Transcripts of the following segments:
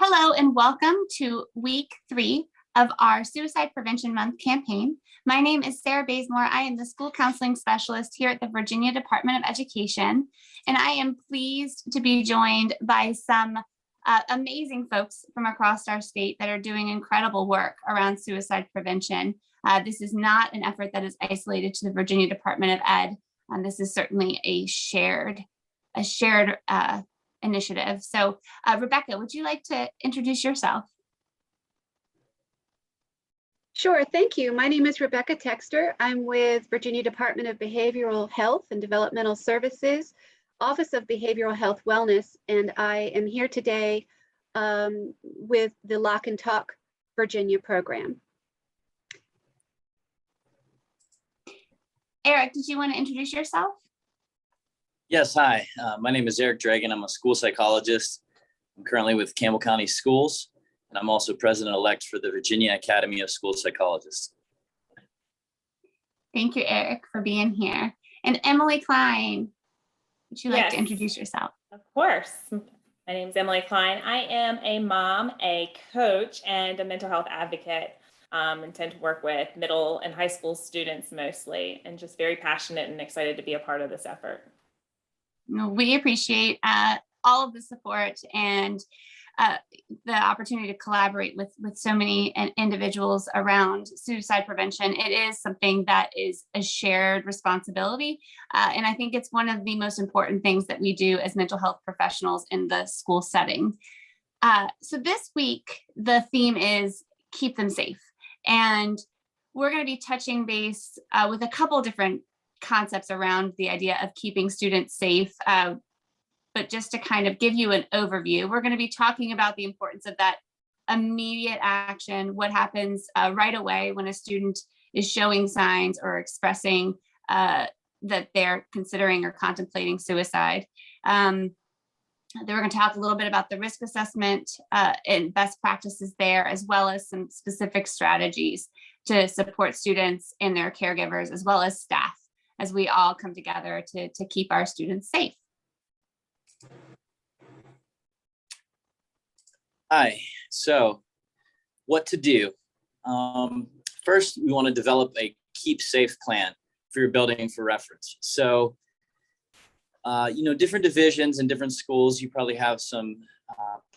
Hello and welcome to week 3 of our Suicide Prevention Month campaign. My name is Sarah BAZEMORE. I am the school counseling specialist here at the Virginia Department of Education, and I am pleased to be joined by some amazing folks from across our state that are doing incredible work around suicide prevention. This is not an effort that is isolated to the Virginia Department of Ed, and this is certainly a shared initiative. So Rebecca, would you like to introduce yourself? Sure, thank you. My name is Rebecca Texter. I'm with Virginia Department of Behavioral Health and Developmental Services, Office of Behavioral Health Wellness, and I am here today with the Lock and Talk Virginia program. Eric, did you want to introduce yourself? Yes, hi. My name is Eric Dragon. I'm a school psychologist. I'm currently with Campbell County Schools, and I'm also president-elect for the Virginia Academy of School Psychologists. Thank you, Eric, for being here. And Emily Klein, would you like to introduce yourself? Of course. My name is Emily Klein. I am a mom, a coach, and a mental health advocate. And tend to work with middle and high school students mostly, and just very passionate and excited to be a part of this effort. We appreciate all of the support and the opportunity to collaborate with so many individuals around suicide prevention. It is something that is a shared responsibility. And I think it's one of the most important things that we do as mental health professionals in the school setting. So this week, the theme is keep them safe. And we're going to be touching base with a couple different concepts around the idea of keeping students safe. But just to kind of give you an overview, we're going to be talking about the importance of that immediate action, what happens right away when a student is showing signs or expressing that they're considering or contemplating suicide. Then we're going to talk a little bit about the risk assessment and best practices there, as well as some specific strategies to support students and their caregivers, as well as staff, as we all come together to keep our students safe. Hi, so what to do? First, we want to develop a keep safe plan for your building for reference. So, different divisions and different schools, you probably have some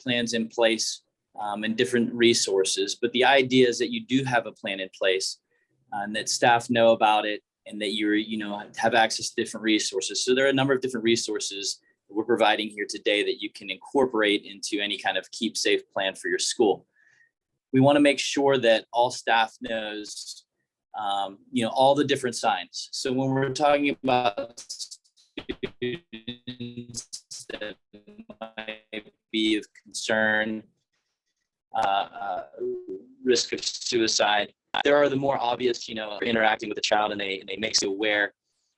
plans in place and different resources, but the idea is that you do have a plan in place and that staff know about it, and that have access to different resources. So there are a number of different resources that we're providing here today that you can incorporate into any kind of keep safe plan for your school. We want to make sure that all staff knows, all the different signs. So when we're talking about students that might be of concern, risk of suicide, there are the more obvious, interacting with a child and they make you aware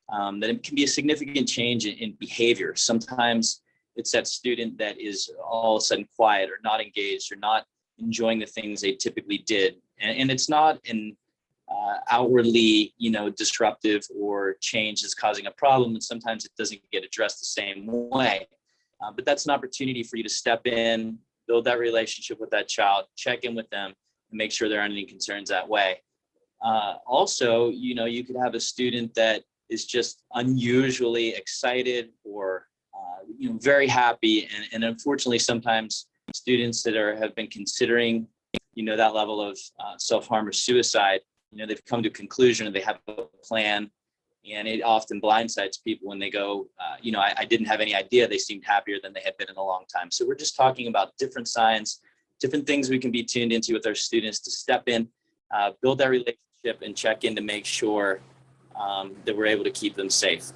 that it can be a significant change in behavior. Sometimes it's that student that is all of a sudden quiet or not engaged or not enjoying the things they typically did. And it's not an outwardly, disruptive or change that's causing a problem. And sometimes it doesn't get addressed the same way. But that's an opportunity for you to step in, build that relationship with that child, check in with them, and make sure there aren't any concerns that way. Also, you could have a student that is just unusually excited or, very happy. And unfortunately, sometimes students that have been considering, that level of self-harm or suicide, they've come to a conclusion and they have a plan, and it often blindsides people when they go, I didn't have any idea. They seemed happier than they had been in a long time. So we're just talking about different signs, different things we can be tuned into with our students to step in, build that relationship, and check in to make sure that we're able to keep them safe.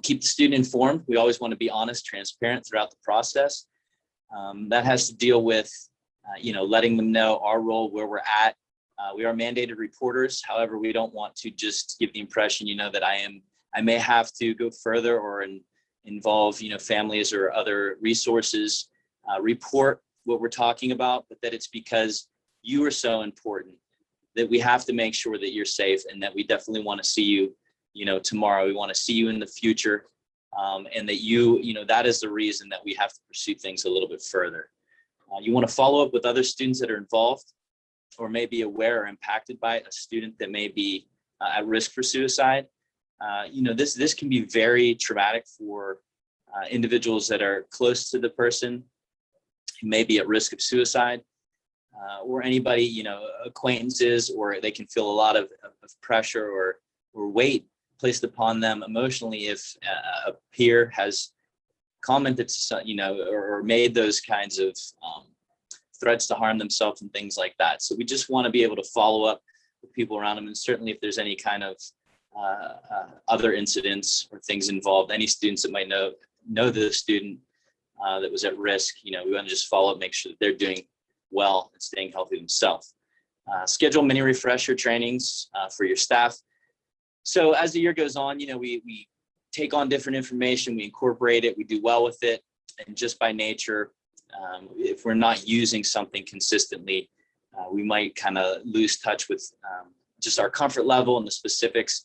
Keep the student informed. We always want to be honest, transparent throughout the process. That has to deal with, letting them know our role, where we're at. We are mandated reporters. However, we don't want to just give the impression, that I may have to go further or involve, families or other resources, report what we're talking about, but that it's because you are so important that we have to make sure that you're safe, and that we definitely want to see you, tomorrow. We want to see you in the future, and that that is the reason that we have to pursue things a little bit further. You want to follow up with other students that are involved or may be aware or impacted by a student that may be at risk for suicide. This can be very traumatic for individuals that are close to the person who may be at risk of suicide, or anybody, acquaintances, or they can feel a lot of pressure or weight placed upon them emotionally if a peer has commented to, or made those kinds of threats to harm themselves and things like that. So we just want to be able to follow up with people around them. And certainly if there's any kind of other incidents or things involved, any students that might know the student that was at risk, we want to just follow up, make sure that they're doing well and staying healthy themselves. Schedule mini refresher trainings for your staff. So as the year goes on, we take on different information, we incorporate it, we do well with it. And just by nature, if we're not using something consistently, we might kind of lose touch with just our comfort level and the specifics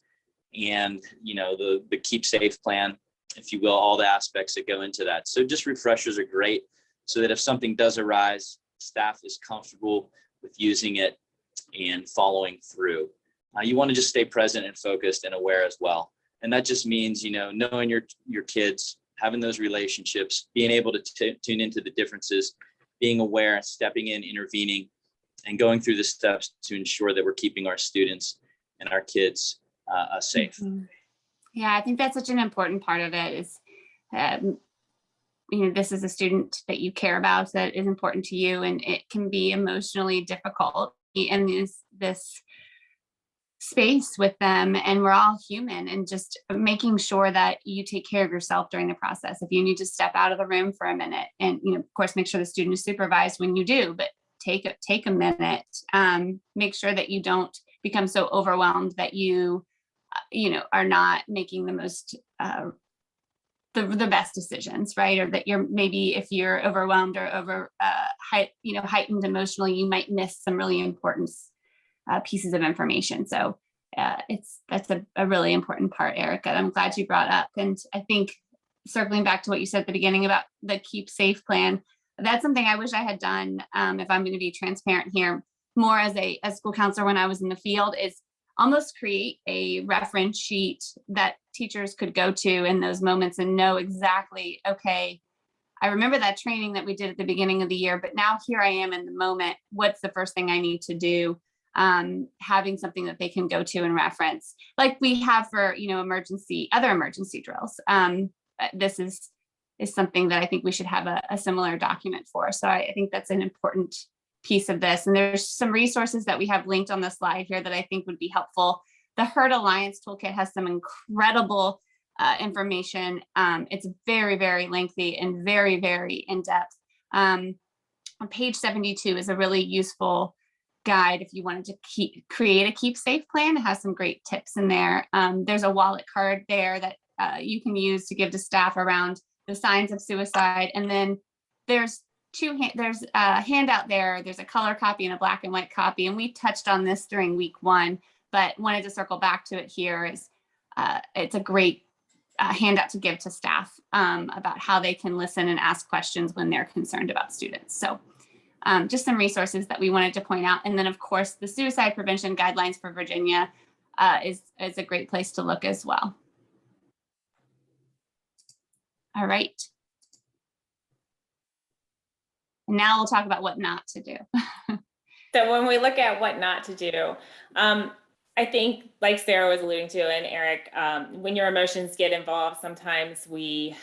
and, the keep safe plan, if you will, all the aspects that go into that. So just refreshers are great so that if something does arise, staff is comfortable with using it and following through. You want to just stay present and focused and aware as well. And that just means, knowing your kids, having those relationships, being able to tune into the differences, being aware, stepping in, intervening, and going through the steps to ensure that we're keeping our students and our kids safe. Mm-hmm. Yeah, I think that's such an important part of it is, this is a student that you care about, that is important to you, and it can be emotionally difficult in this space with them, and we're all human, and just making sure that you take care of yourself during the process. If you need to step out of the room for a minute, and of course make sure the student is supervised when you do, but take a minute. Make sure that you don't become so overwhelmed that you are not making the most the best decisions, right? Or that maybe if you're overwhelmed or heightened emotionally, you might miss some really important pieces of information. So that's a really important part, Erica. I'm glad you brought up. And I think circling back to what you said at the beginning about the keep safe plan, that's something I wish I had done, if I'm going to be transparent here, more as a school counselor when I was in the field, is almost create a reference sheet that teachers could go to in those moments and know exactly, okay, I remember that training that we did at the beginning of the year, but now here I am in the moment. What's the first thing I need to do? Having something that they can go to and reference, like we have for other emergency drills. This is something that I think we should have a similar document for. So I think that's an important piece of this. And there's some resources that we have linked on the slide here that I think would be helpful. The Herd Alliance Toolkit has some incredible information. It's very, very lengthy and very, very in-depth. On page 72 is a really useful guide if you wanted to create a keep safe plan. It has some great tips in there. There's a wallet card there that you can use to give to staff around the signs of suicide. And then there's a handout there. There's a color copy and a black and white copy. And we touched on this during week 1, but wanted to circle back to it here. It's a great handout to give to staff about how they can listen and ask questions when they're concerned about students. So just some resources that we wanted to point out. And then of course, the suicide prevention guidelines for Virginia is a great place to look as well. All right. And now we'll talk about what not to do. So when we look at what not to do, I think like Sarah was alluding to, and Eric, when your emotions get involved, sometimes we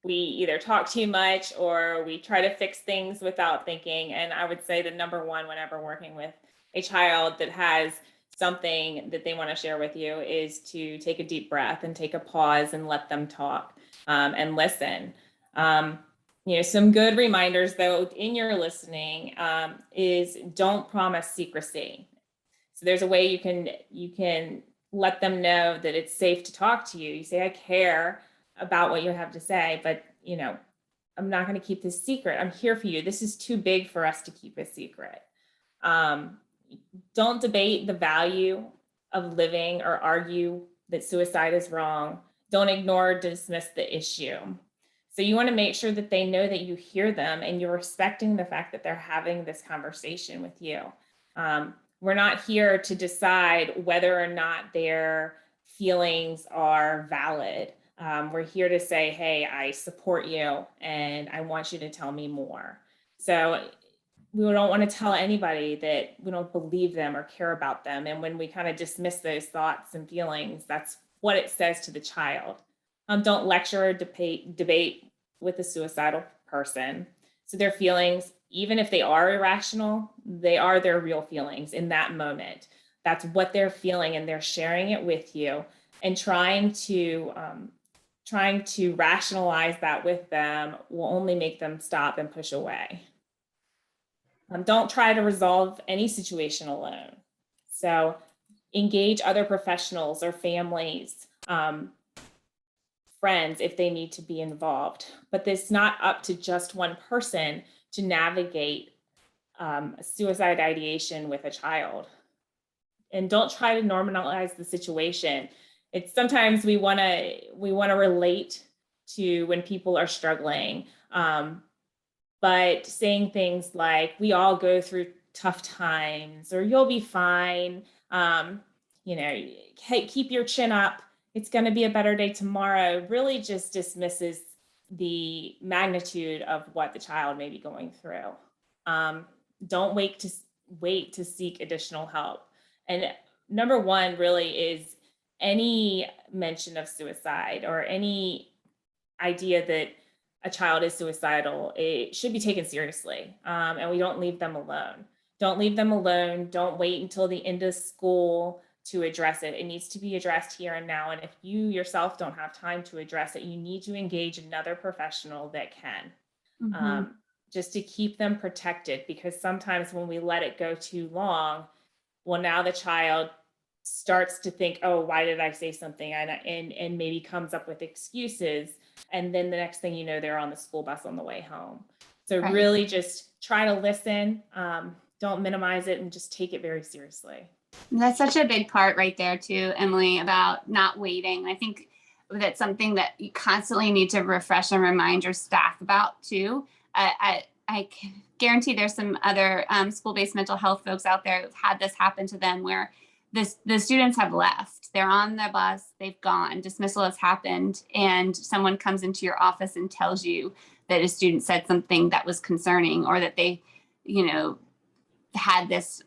either talk too much or we try to fix things without thinking. And I would say the number one, whenever working with a child that has something that they want to share with you, is to take a deep breath and take a pause and let them talk and listen. Some good reminders though in your listening is don't promise secrecy. So there's a way you can let them know that it's safe to talk to you. You say, I care about what you have to say, but I'm not going to keep this secret. I'm here for you. This is too big for us to keep a secret. Don't debate the value of living or argue that suicide is wrong. Don't ignore or dismiss the issue. So you want to make sure that they know that you hear them and you're respecting the fact that they're having this conversation with you. We're not here to decide whether or not their feelings are valid. We're here to say, hey, I support you and I want you to tell me more. So we don't want to tell anybody that we don't believe them or care about them. And when we kind of dismiss those thoughts and feelings, that's what it says to the child. Don't lecture or debate with a suicidal person. So their feelings, even if they are irrational, they are their real feelings in that moment. That's what they're feeling, and they're sharing it with you, and trying to rationalize that with them will only make them stop and push away. Don't try to resolve any situation alone. So engage other professionals or families, friends if they need to be involved. But it's not up to just one person to navigate suicide ideation with a child. And don't try to normalize the situation. It's sometimes we want to relate to when people are struggling. But saying things like, we all go through tough times, or you'll be fine, hey, keep your chin up, it's going to be a better day tomorrow, really just dismisses the magnitude of what the child may be going through. Don't wait to seek additional help. And number one really is any mention of suicide or any idea that a child is suicidal, it should be taken seriously, and we don't leave them alone. Don't leave them alone. Don't wait until the end of school to address it. It needs to be addressed here and now. And if you yourself don't have time to address it, you need to engage another professional that can, just to keep them protected. Because sometimes when we let it go too long, well, now the child starts to think, oh, why did I say something? And maybe comes up with excuses. And then the next thing you know, they're on the school bus on the way home. So Right. Really just try to listen, don't minimize it, and just take it very seriously. That's such a big part right there too, Emily, about not waiting. I think that's something that you constantly need to refresh and remind your staff about too. I guarantee there's some other school-based mental health folks out there who've had this happen to them, where the students have left. They're on their bus, they've gone, dismissal has happened, and someone comes into your office and tells you that a student said something that was concerning, or that they, had this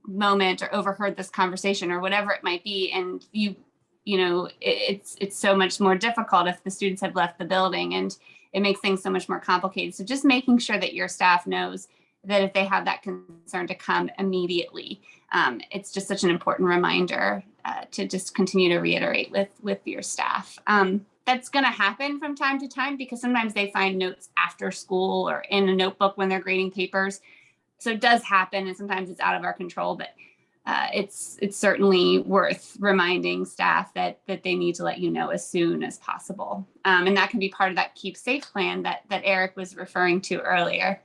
moment or overheard this conversation or whatever it might be. And it's so much more difficult if the students have left the building, and it makes things so much more complicated. So just making sure that your staff knows that if they have that concern, to come immediately. It's just such an important reminder to just continue to reiterate with your staff. That's going to happen from time to time, because sometimes they find notes after school or in a notebook when they're grading papers. So it does happen, and sometimes it's out of our control, but it's certainly worth reminding staff that they need to let you know as soon as possible. And that can be part of that Keep Safe plan that Eric was referring to earlier.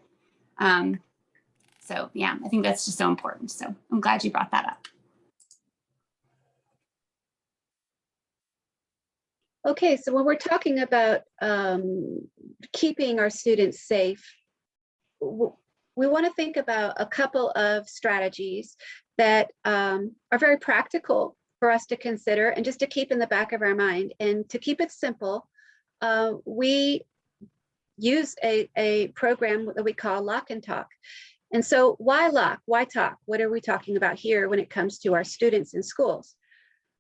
So yeah, I think that's just so important. So I'm glad you brought that up. Okay, so when we're talking about keeping our students safe, we want to think about a couple of strategies that are very practical for us to consider and just to keep in the back of our mind. And to keep it simple, we use a program that we call Lock and Talk. And so why lock? Why talk? What are we talking about here when it comes to our students in schools?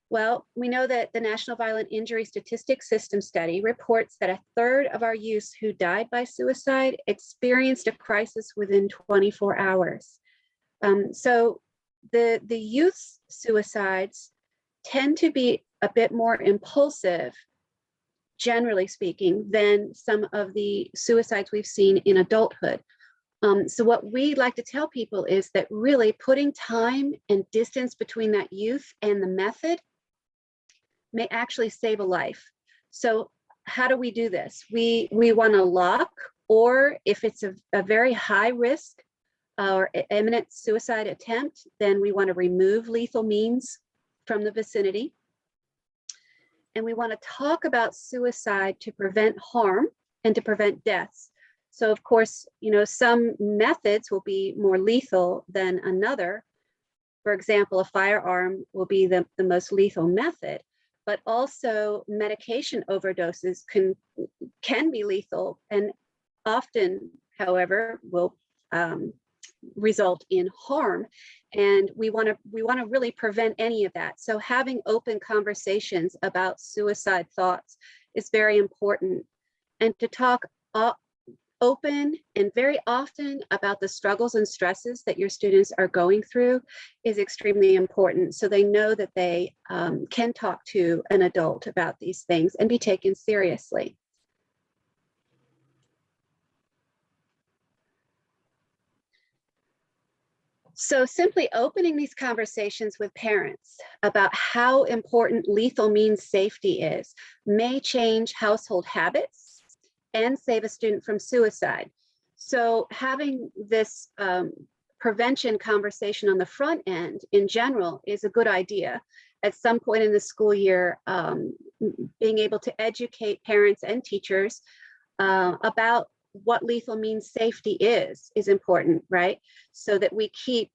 Well, we know that the National Violent Injury Statistics System study reports that 1/3 of our youths who died by suicide experienced a crisis within 24 hours. So the youth suicides tend to be a bit more impulsive, generally speaking, than some of the suicides we've seen in adulthood. So what we like to tell people is that really putting time and distance between that youth and the method may actually save a life. So how do we do this? We want to lock, or if it's a very high risk or imminent suicide attempt, then we want to remove lethal means from the vicinity. And we want to talk about suicide to prevent harm and to prevent deaths. So of course, some methods will be more lethal than another. For example, a firearm will be the most lethal method, but also medication overdoses can be lethal, and often, however, will result in harm. And we want to really prevent any of that. So having open conversations about suicide thoughts is very important, and to talk open and very often about the struggles and stresses that your students are going through is extremely important, so they know that they can talk to an adult about these things and be taken seriously. So simply opening these conversations with parents about how important lethal means safety is may change household habits and save a student from suicide. So having this prevention conversation on the front end in general is a good idea. At some point in the school year, being able to educate parents and teachers about what lethal means safety is important, right? So that we keep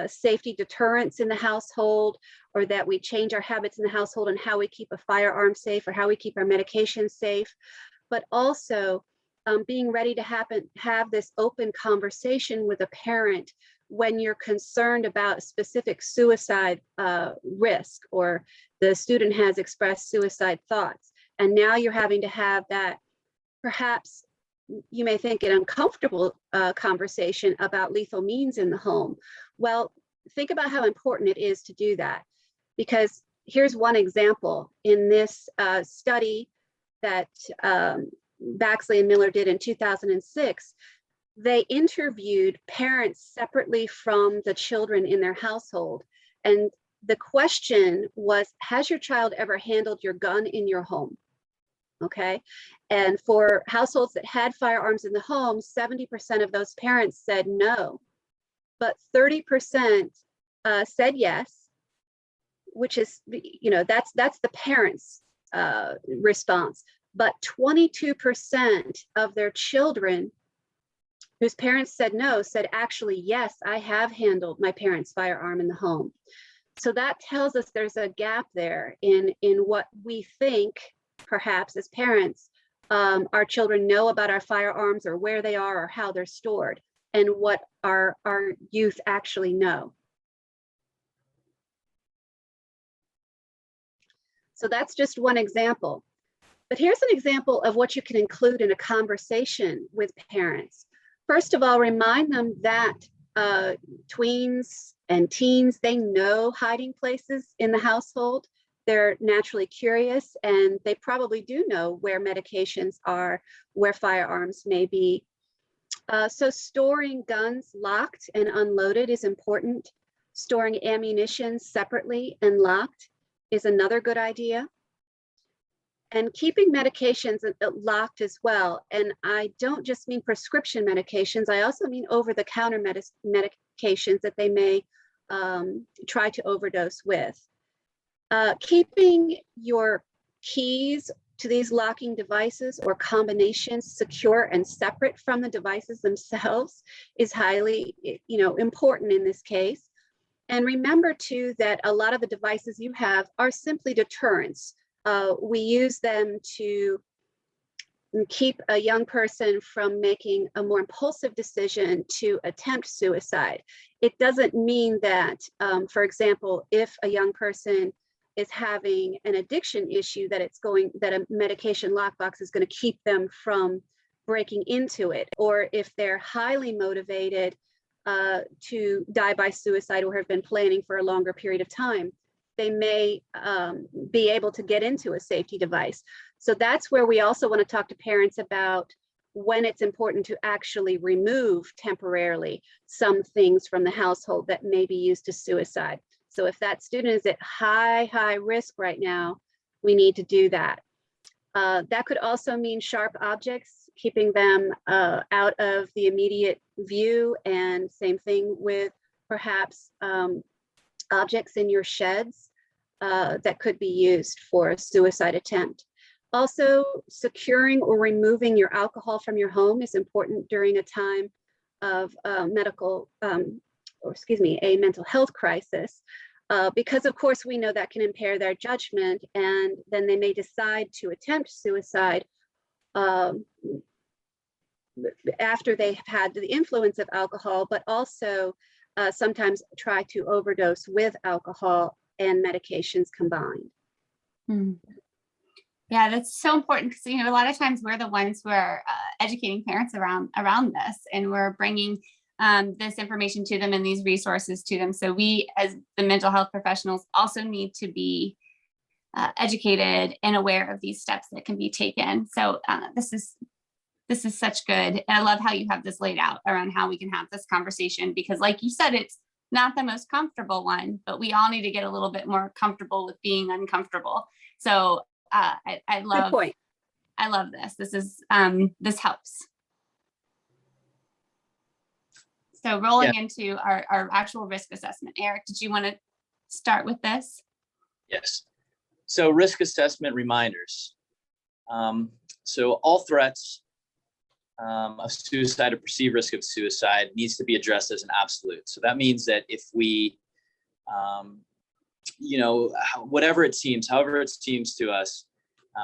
safety deterrents in the household, or that we change our habits in the household and how we keep a firearm safe or how we keep our medication safe. But also being ready to have this open conversation with a parent when you're concerned about specific suicide risk, or the student has expressed suicide thoughts. And now you're having to have that, perhaps you may think, an uncomfortable conversation about lethal means in the home. Well, think about how important it is to do that, because here's one example. In this study that Baxley and Miller did in 2006, they interviewed parents separately from the children in their household. And the question was, has your child ever handled your gun in your home? Okay. And for households that had firearms in the home, 70% of those parents said no, but 30% said yes, which is, that's the parents' response. But 22% of their children whose parents said no said, actually, yes, I have handled my parents' firearm in the home. So that tells us there's a gap there in what we think, perhaps as parents, our children know about our firearms, or where they are, or how they're stored, and what our youth actually know. So that's just one example. But here's an example of what you can include in a conversation with parents. First of all, remind them that tweens and teens, they know hiding places in the household. They're naturally curious, and they probably do know where medications are, where firearms may be. So storing guns locked and unloaded is important. Storing ammunition separately and locked is another good idea. And keeping medications locked as well. And I don't just mean prescription medications, I also mean over-the-counter medications that they may try to overdose with. Keeping your keys to these locking devices or combinations secure and separate from the devices themselves is highly, important in this case. And remember too that a lot of the devices you have are simply deterrents. We use them to keep a young person from making a more impulsive decision to attempt suicide. It doesn't mean that, for example, if a young person is having an addiction issue, that a medication lockbox is going to keep them from breaking into it. Or if they're highly motivated to die by suicide, or have been planning for a longer period of time, they may be able to get into a safety device. So that's where we also want to talk to parents about when it's important to actually remove temporarily some things from the household that may be used to suicide. So if that student is at high risk right now, we need to do that. That could also mean sharp objects, keeping them out of the immediate view, and same thing with perhaps objects in your sheds that could be used for a suicide attempt. Also, securing or removing your alcohol from your home is important during a time of a mental health crisis, because of course we know that can impair their judgment, and then they may decide to attempt suicide after they have had the influence of alcohol, but also sometimes try to overdose with alcohol and medications combined. Hmm. Yeah, that's so important because, a lot of times we're the ones who are educating parents around this, and we're bringing this information to them and these resources to them. So we, as the mental health professionals, also need to be educated and aware of these steps that can be taken. So this is such good. And I love how you have this laid out around how we can have this conversation, because like you said, it's not the most comfortable one, but we all need to get a little bit more comfortable with being uncomfortable. So I love, Good point. I love this. This helps. So rolling into our actual risk assessment. Eric, did you want to start with this? Yes. So risk assessment reminders. So all threats of suicide or perceived risk of suicide needs to be addressed as an absolute. So that means that if we, whatever it seems, however it seems to us,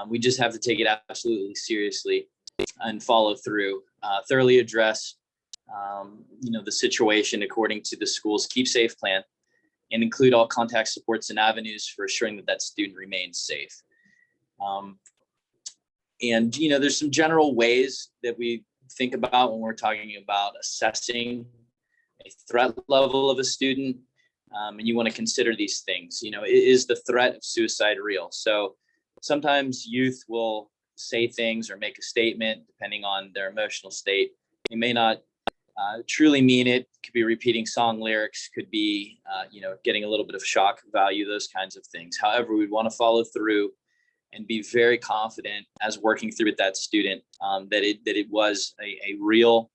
we just have to take it absolutely seriously and follow through, thoroughly address, the situation according to the school's Keep Safe plan, and include all contact supports and avenues for assuring that that student remains safe. And there's some general ways that we think about when we're talking about assessing a threat level of a student. And you want to consider these things. Is the threat of suicide real? So sometimes youth will say things or make a statement depending on their emotional state. They may not truly mean it. Could be repeating song lyrics, could be getting a little bit of shock value, those kinds of things. However, we want to follow through and be very confident as working through with that student that it was a real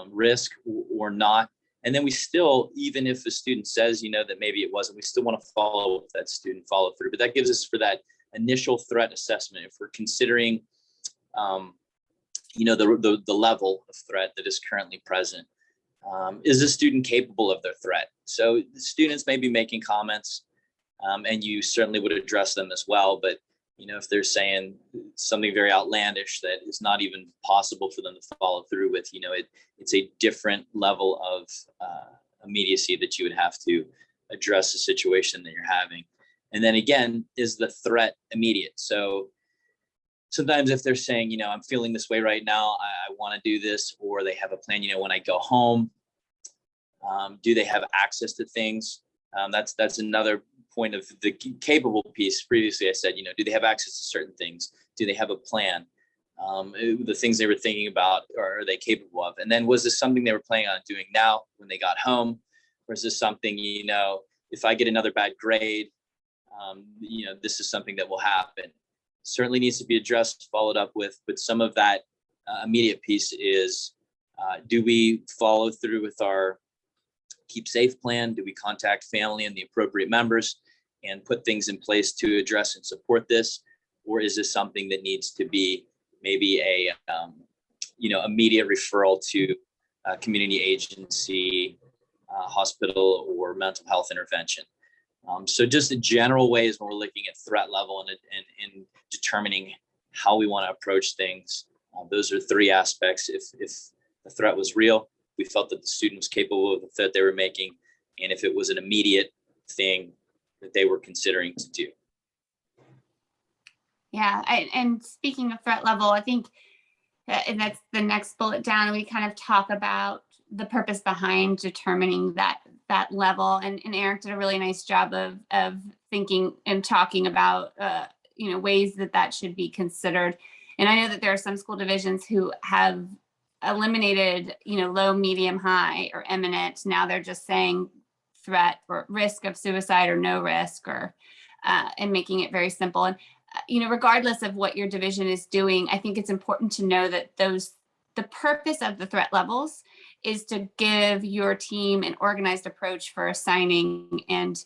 risk or not. And then we still, even if the student says that maybe it wasn't, we still want to follow with that student, follow through. But that gives us, for that initial threat assessment, if we're considering the level of threat that is currently present. Is the student capable of their threat? So the students may be making comments, and you certainly would address them as well. But if they're saying something very outlandish that is not even possible for them to follow through with, it's a different level of immediacy that you would have to address the situation that you're having. And then again, is the threat immediate? So sometimes if they're saying, I'm feeling this way right now, I want to do this, or they have a plan, when I go home, do they have access to things? That's another point of the capable piece. Previously, I said, do they have access to certain things? Do they have a plan? The things they were thinking about, are they capable of? And then was this something they were planning on doing now when they got home? Or is this something, if I get another bad grade, this is something that will happen? Certainly needs to be addressed, followed up with, but some of that immediate piece is, do we follow through with our Keep Safe plan? Do we contact family and the appropriate members and put things in place to address and support this? Or is this something that needs to be maybe a, immediate referral to a community agency, hospital, or mental health intervention? So just the general ways when we're looking at threat level and determining how we want to approach things. Those are three aspects. If the threat was real, we felt that the student was capable of the threat they were making, and if it was an immediate thing that they were considering to do. Yeah, and speaking of threat level, I think and that's the next bullet down. We kind of talk about the purpose behind determining that level. And Eric did a really nice job of thinking and talking about, ways that should be considered. And I know that there are some school divisions who have eliminated, low, medium, high, or imminent. Now they're just saying threat or risk of suicide or no risk, or and making it very simple. And regardless of what your division is doing, I think it's important to know that the purpose of the threat levels is to give your team an organized approach for assigning and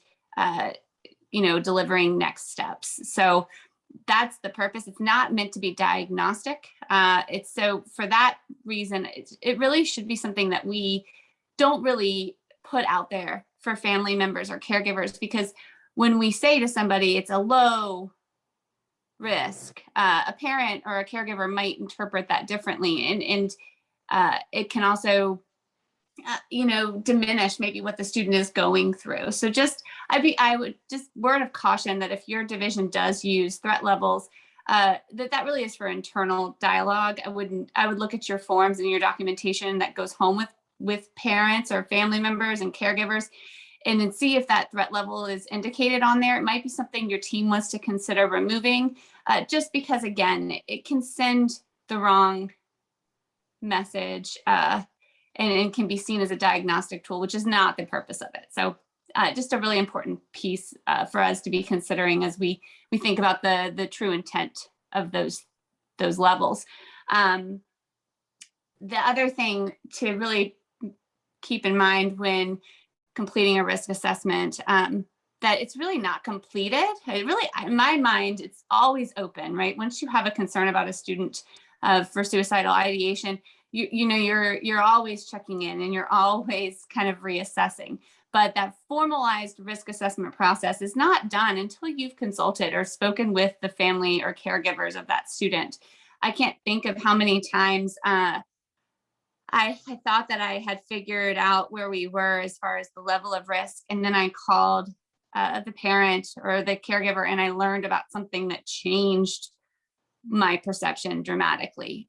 delivering next steps. So that's the purpose. It's not meant to be diagnostic. It's so for that reason, it really should be something that we don't really put out there for family members or caregivers, because when we say to somebody it's a low risk, a parent or a caregiver might interpret that differently, and it can also diminish maybe what the student is going through. So I would just word of caution that if your division does use threat levels, that really is for internal dialogue. I would look at your forms and your documentation that goes home with parents or family members and caregivers, and then see if that threat level is indicated on there. It might be something your team wants to consider removing, just because, again, it can send the wrong message, and can be seen as a diagnostic tool, which is not the purpose of it. So just a really important piece for us to be considering as we think about the true intent of those levels. The other thing to really keep in mind when completing a risk assessment, that it's really not completed. It really, in my mind, it's always open, right? Once you have a concern about a student for suicidal ideation, you're always checking in and you're always kind of reassessing. But that formalized risk assessment process is not done until you've consulted or spoken with the family or caregivers of that student. I can't think of how many times I thought that I had figured out where we were as far as the level of risk, and then I called the parent or the caregiver, and I learned about something that changed my perception dramatically.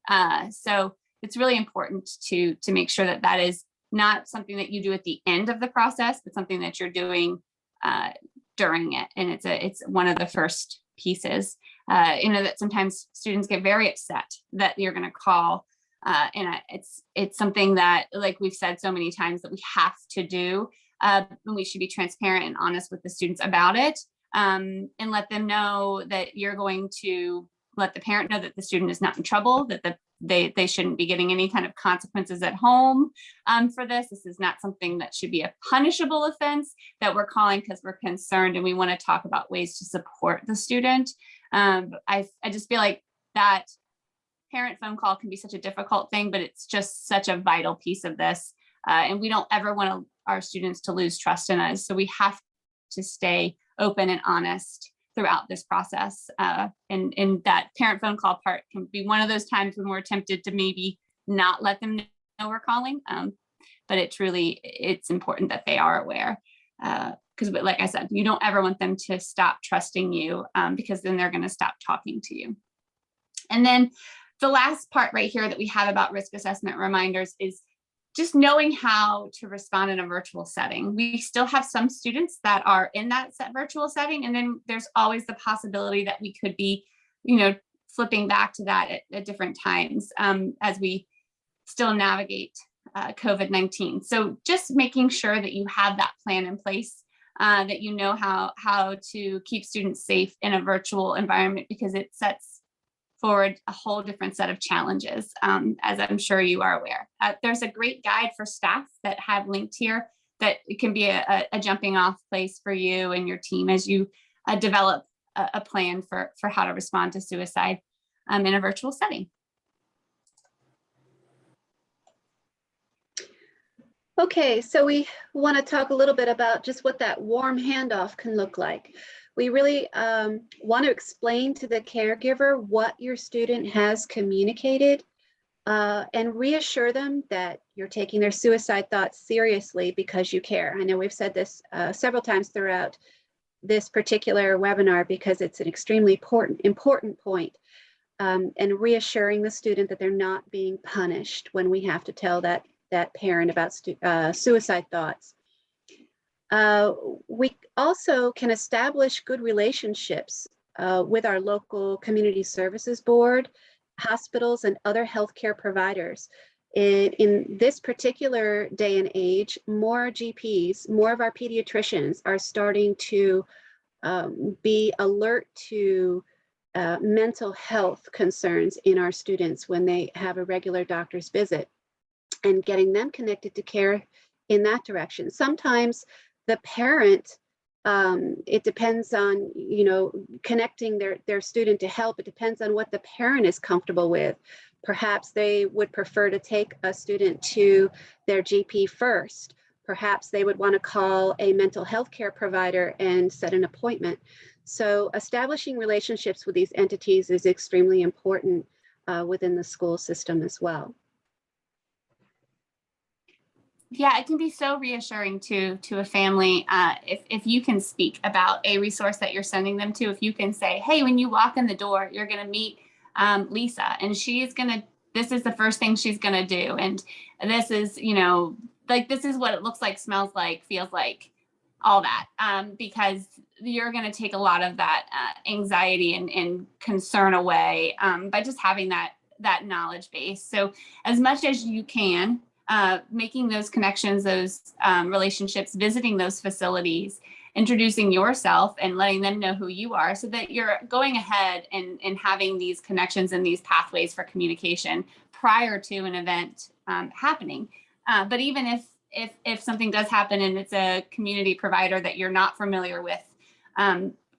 So it's really important to make sure that is not something that you do at the end of the process, but something that you're doing during it. And it's one of the first pieces. That sometimes students get very upset that you're going to call. And it's something that, like we've said so many times, that we have to do. And we should be transparent and honest with the students about it, and let them know that you're going to let the parent know that the student is not in trouble, that they shouldn't be getting any kind of consequences at home for this. This is not something that should be a punishable offense, that we're calling because we're concerned and we want to talk about ways to support the student. I just feel like that parent phone call can be such a difficult thing, but it's just such a vital piece of this. And we don't ever want our students to lose trust in us. So we have to stay open and honest throughout this process. And that parent phone call part can be one of those times when we're tempted to maybe not let them know we're calling. But it's important that they are aware. Because like I said, you don't ever want them to stop trusting you, because then they're going to stop talking to you. And then the last part right here that we have about risk assessment reminders is just knowing how to respond in a virtual setting. We still have some students that are in that virtual setting, and then there's always the possibility that we could be, flipping back to that at different times as we still navigate COVID-19. So just making sure that you have that plan in place, that you know how to keep students safe in a virtual environment, because it sets forward a whole different set of challenges, as I'm sure you are aware. There's a great guide for staff that have linked here that it can be a jumping off place for you and your team as you develop a plan for how to respond to suicide in a virtual setting. Okay, so we want to talk a little bit about just what that warm handoff can look like. We really want to explain to the caregiver what your student has communicated, and reassure them that you're taking their suicide thoughts seriously because you care. I know we've said this several times throughout this particular webinar because it's an extremely important point, and reassuring the student that they're not being punished when we have to tell that parent about suicide thoughts. We also can establish good relationships with our local community services board, hospitals, and other healthcare providers. In this particular day and age, more GPs, more of our pediatricians are starting to be alert to mental health concerns in our students when they have a regular doctor's visit, and getting them connected to care in that direction. Sometimes the parent It depends on, connecting their student to help. It depends on what the parent is comfortable with. Perhaps they would prefer to take a student to their GP first. Perhaps they would want to call a mental health care provider and set an appointment. So establishing relationships with these entities is extremely important within the school system as well. Yeah, it can be so reassuring to a family if you can speak about a resource that you're sending them to. If you can say, hey, when you walk in the door, you're going to meet Lisa, and this is the first thing she's going to do. And this is, this is what it looks like, smells like, feels like, all that, because you're going to take a lot of that anxiety and concern away by just having that knowledge base. So as much as you can, making those connections, those relationships, visiting those facilities, introducing yourself and letting them know who you are, so that you're going ahead and having these connections and these pathways for communication prior to an event happening. But even if something does happen and it's a community provider that you're not familiar with,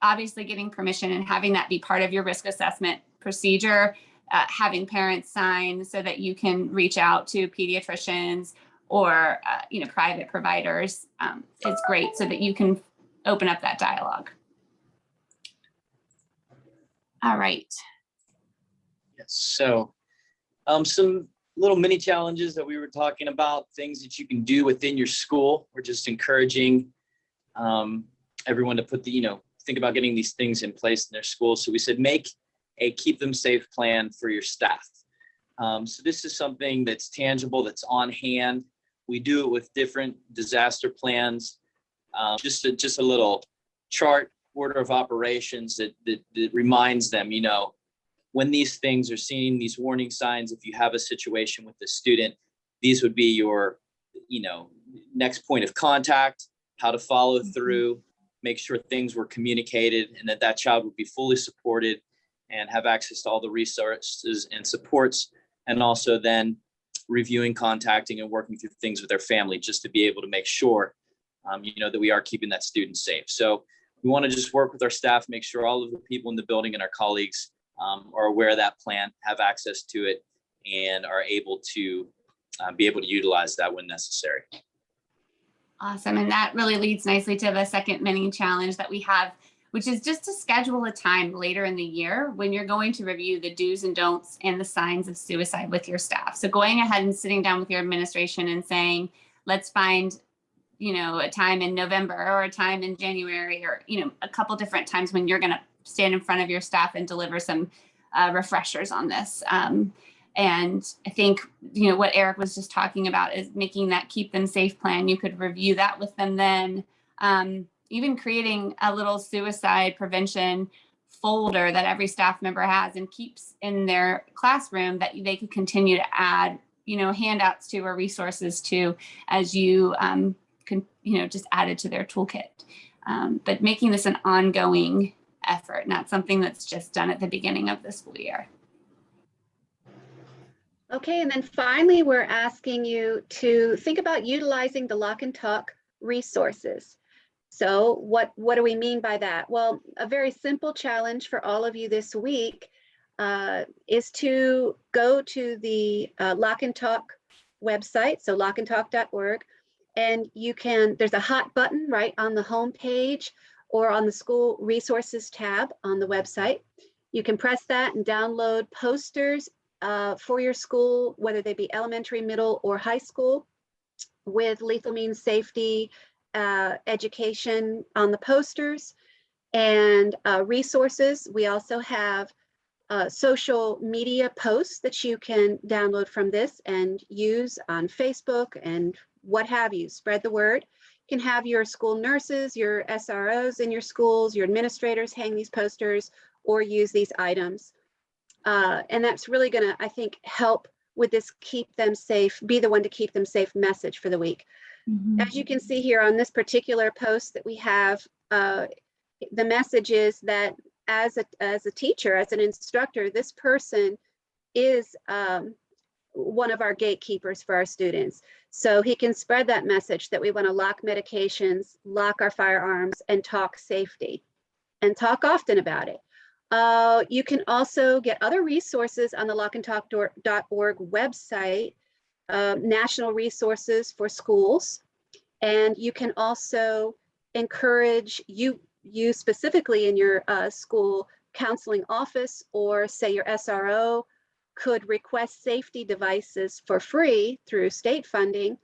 obviously getting permission and having that be part of your risk assessment procedure, having parents sign so that you can reach out to pediatricians or private providers is great, so that you can open up that dialogue. All right. Yes. So some little mini challenges that we were talking about, things that you can do within your school. We're just encouraging everyone to put think about getting these things in place in their school. So we said, make a keep them safe plan for your staff. So this is something that's tangible, that's on hand. We do it with different disaster plans. Just a little chart, order of operations that reminds them, when these things are seen, these warning signs, if you have a situation with the student, these would be your, next point of contact, how to follow through, make sure things were communicated, and that child would be fully supported and have access to all the resources and supports, and also then reviewing, contacting, and working through things with their family, just to be able to make sure, that we are keeping that student safe. So we want to just work with our staff, make sure all of the people in the building and our colleagues are aware of that plan, have access to it, and are able to be able to utilize that when necessary. Awesome. And that really leads nicely to the second mini challenge that we have, which is just to schedule a time later in the year when you're going to review the do's and don'ts and the signs of suicide with your staff. So going ahead and sitting down with your administration and saying, let's find, a time in November or a time in January, or, a couple different times when you're going to stand in front of your staff and deliver some refreshers on this. And I think, what Eric was just talking about is making that keep them safe plan. You could review that with them then. Even creating a little suicide prevention folder that every staff member has and keeps in their classroom that they could continue to add, handouts to or resources to as you just add it to their toolkit. But making this an ongoing effort, not something that's just done at the beginning of the school year. Okay, and then finally, we're asking you to think about utilizing the Lock and Talk resources. So what do we mean by that? Well, a very simple challenge for all of you this week is to go to the Lock and Talk website, so lockandtalk.org, and there's a hot button right on the home page or on the school resources tab on the website. You can press that and download posters for your school, whether they be elementary, middle, or high school, with lethal means safety education on the posters and resources. We also have social media posts that you can download from this and use on Facebook and what have you. Spread the word. You can have your school nurses, your SROs in your schools, your administrators hang these posters or use these items. And that's really going to, I think, help with this keep them safe, be the one to keep them safe message for the week. Mm-hmm. As you can see here on this particular post that we have, the message is that as a teacher, as an instructor, this person is one of our gatekeepers for our students. So he can spread that message that we want to lock medications, lock our firearms, and talk safety, and talk often about it. You can also get other resources on the lockandtalk.org website, national resources for schools. And you can also encourage you specifically in your school counseling office, or say your SRO could request safety devices for free through state funding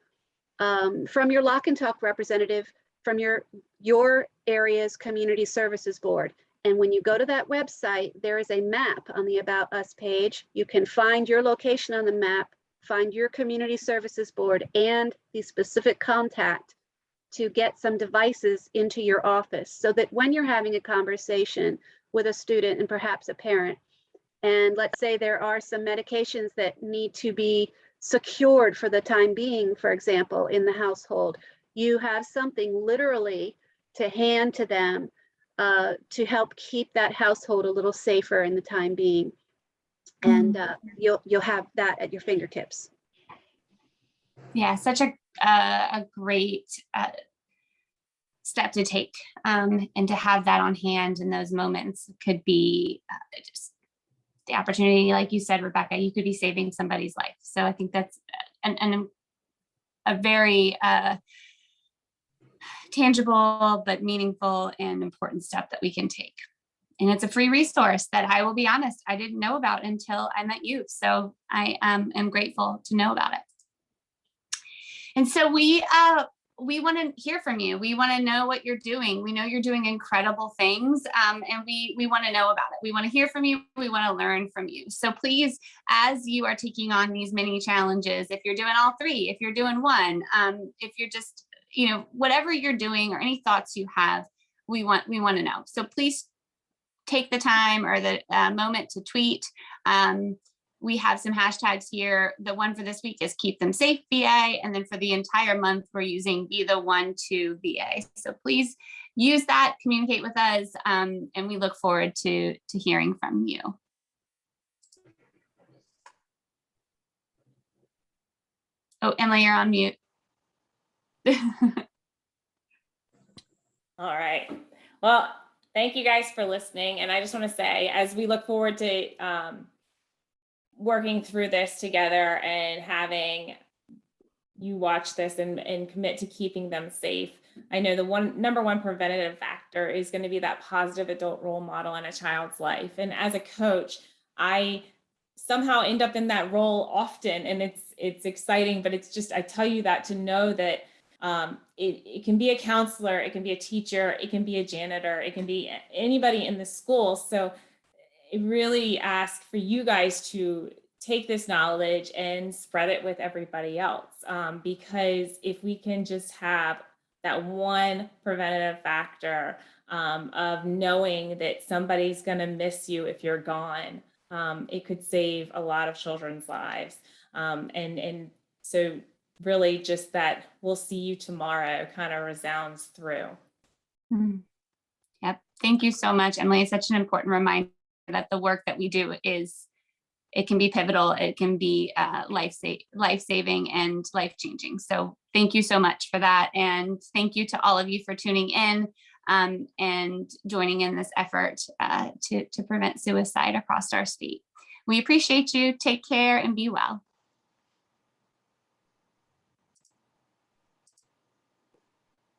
from your Lock and Talk representative from your area's community services board. And when you go to that website, there is a map on the About Us page. You can find your location on the map, find your community services board and the specific contact to get some devices into your office, so that when you're having a conversation with a student and perhaps a parent, and let's say there are some medications that need to be secured for the time being, for example, in the household, you have something literally to hand to them to help keep that household a little safer in the time being. And you'll have that at your fingertips. Yeah, such a great step to take, and to have that on hand in those moments could be just the opportunity, like you said, Rebecca, you could be saving somebody's life. So I think that's a very tangible but meaningful and important step that we can take. And it's a free resource that, I will be honest, I didn't know about until I met you. So I am grateful to know about it. And so we want to hear from you. We want to know what you're doing. We know you're doing incredible things, and we want to know about it. We want to hear from you. We want to learn from you. So please, as you are taking on these many challenges, if you're doing all three, if you're doing one, if you're just, whatever you're doing or any thoughts you have, we want to know. So please take the time or the moment to tweet. We have some hashtags here. The one for this week is Keep Them Safe VA. And then for the entire month, we're using Be the One to VA. So please use that, communicate with us, and we look forward to hearing from you. Oh, Emily, you're on mute. All right. Well, thank you guys for listening. And I just want to say, as we look forward to working through this together and having you watch this and commit to keeping them safe, I know the number one preventative factor is going to be that positive adult role model in a child's life. And as a coach, I somehow end up in that role often, and it's exciting, but it's just, I tell you that to know that it can be a counselor, it can be a teacher, it can be a janitor, it can be anybody in the school. So I really ask for you guys to take this knowledge and spread it with everybody else, because if we can just have that one preventative factor of knowing that somebody's going to miss you if you're gone, it could save a lot of children's lives. And so really just that "we'll see you tomorrow" kind of resounds through. Yep. Thank you so much, Emily. It's such an important reminder that the work that we do it can be pivotal. It can be life-saving and life-changing. So thank you so much for that. And thank you to all of you for tuning in and joining in this effort to prevent suicide across our state. We appreciate you. Take care and be well.